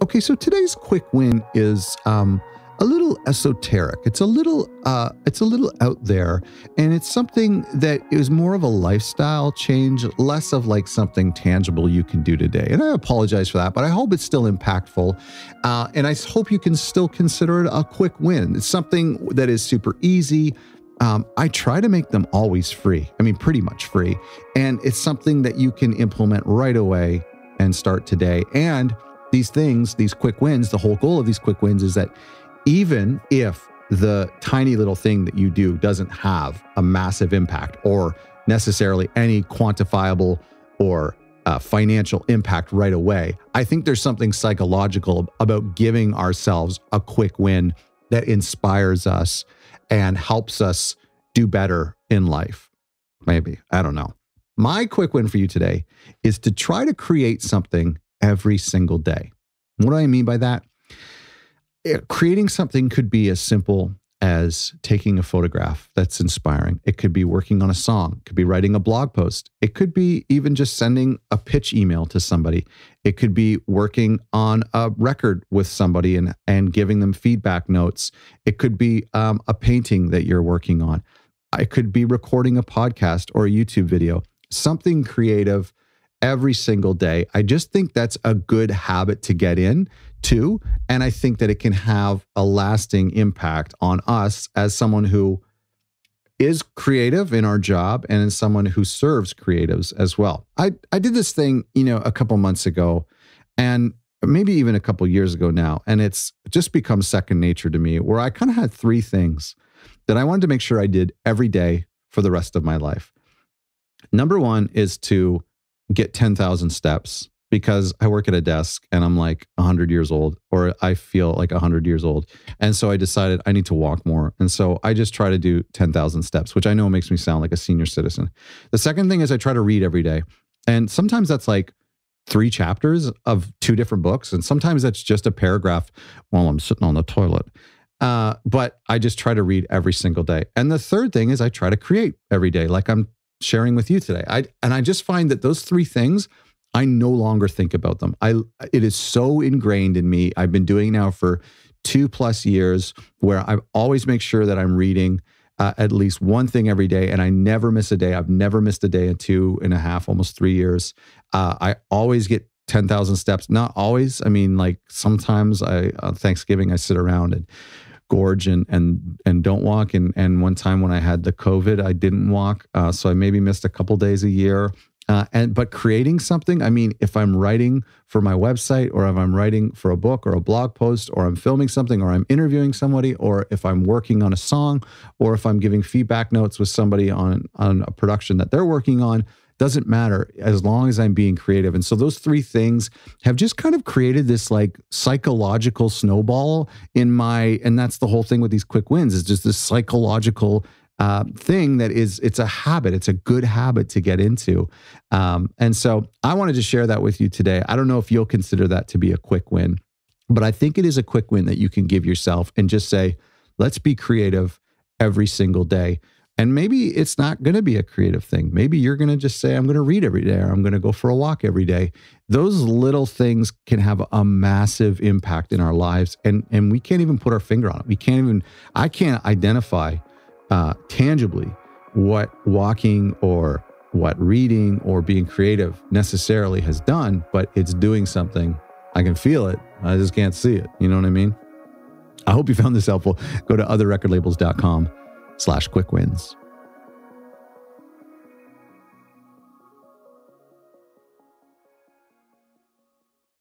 Okay, so today's quick win is a little esoteric. It's a little out there, and it's something that is more of a lifestyle change, less of like something tangible you can do today. And I apologize for that, but I hope it's still impactful, and I hope you can still consider it a quick win. It's something that is super easy. I try to make them always free. I mean, pretty much free, and it's something that you can implement right away and start today. And these things, these quick wins, the whole goal of these quick wins is that even if the tiny little thing that you do doesn't have a massive impact or necessarily any quantifiable or financial impact right away, I think there's something psychological about giving ourselves a quick win that inspires us and helps us do better in life. Maybe, I don't know. My quick win for you today is to try to create something every single day. What do I mean by that? Creating something could be as simple as taking a photograph that's inspiring. It could be working on a song. It could be writing a blog post. It could be even just sending a pitch email to somebody. It could be working on a record with somebody and giving them feedback notes. It could be a painting that you're working on. It could be recording a podcast or a YouTube video. Something creative every single day. I just think that's a good habit to get in too. And I think that it can have a lasting impact on us as someone who is creative in our job and as someone who serves creatives as well. I did this thing, a couple months ago and maybe even a couple years ago now. And it's just become second nature to me, where I kind of had three things that I wanted to make sure I did every day for the rest of my life. Number one is to get 10,000 steps, because I work at a desk and I'm like 100 years old, or I feel like 100 years old. And so I decided I need to walk more. And so I just try to do 10,000 steps, which I know makes me sound like a senior citizen. The second thing is I try to read every day. And sometimes that's like 3 chapters of 2 different books. And sometimes that's just a paragraph while I'm sitting on the toilet. But I just try to read every single day. And the third thing is I try to create every day, like I'm sharing with you today. I just find that those 3 things, I no longer think about them. It is so ingrained in me. I've been doing now for 2+ years, where I always make sure that I'm reading at least one thing every day, and I never miss a day. I've never missed a day in 2.5, almost 3 years. I always get 10,000 steps. Not always. I mean, like sometimes on Thanksgiving, I sit around and gorge and don't walk. And one time when I had the COVID, I didn't walk. So I maybe missed a couple days a year. But creating something, I mean, if I'm writing for my website, or if I'm writing for a book or a blog post, or I'm filming something, or I'm interviewing somebody, or if I'm working on a song, or if I'm giving feedback notes with somebody on a production that they're working on, doesn't matter as long as I'm being creative. And so those 3 things have just kind of created this like psychological snowball and that's the whole thing with these quick wins, is just this psychological thing that it's a habit. It's a good habit to get into. And so I wanted to share that with you today. I don't know if you'll consider that to be a quick win, but I think it is a quick win that you can give yourself and just say, let's be creative every single day. And maybe it's not going to be a creative thing. Maybe you're going to just say, I'm going to read every day, or I'm going to go for a walk every day. Those little things can have a massive impact in our lives. And we can't even put our finger on it. I can't identify tangibly what walking or what reading or being creative necessarily has done, but it's doing something. I can feel it. I just can't see it. You know what I mean? I hope you found this helpful. Go to otherrecordlabels.com/quickwins.